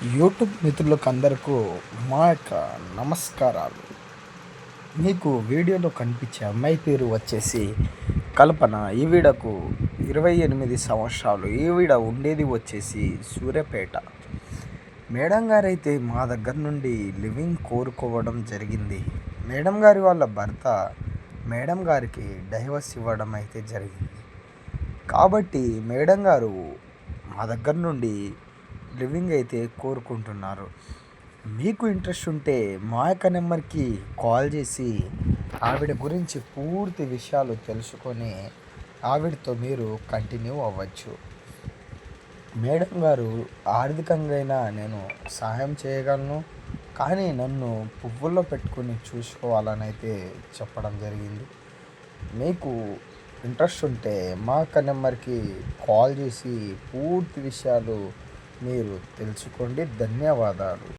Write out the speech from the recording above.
YouTube మిత్రులకు అందరకు మా యొక్క నమస్కారాలు. మీకు వీడియోలో కనిపించే అమ్మాయి పేరు వచ్చేసి కల్పన. ఈవిడకు 28 సంవత్సరాలు. ఈవిడ ఉండేది వచ్చేసి సూర్యాపేట. మేడం గారైతే మా దగ్గర నుండి లివింగ్ కోరుకోవడం జరిగింది. మేడం గారి వాళ్ళ భర్త మేడం గారికి డైవర్స్ ఇవ్వడం అయితే జరిగింది. కాబట్టి మేడం గారు మా దగ్గర నుండి లివింగ్ అయితే కోరుకుంటున్నారు. మీకు ఇంట్రెస్ట్ ఉంటే మా యొక్క నెంబర్కి కాల్ చేసి ఆవిడ గురించి పూర్తి విషయాలు తెలుసుకొని ఆవిడతో మీరు కంటిన్యూ అవ్వచ్చు. మేడం గారు ఆర్థికంగా అయినా నేను సహాయం చేయగలను, కానీ నన్ను పువ్వుల్లో పెట్టుకుని చూసుకోవాలని అయితే చెప్పడం జరిగింది. మీకు ఇంట్రెస్ట్ ఉంటే మా యొక్క నెంబర్కి కాల్ చేసి పూర్తి విషయాలు మీరు తెలుసుకోండి. ధన్యవాదాలు.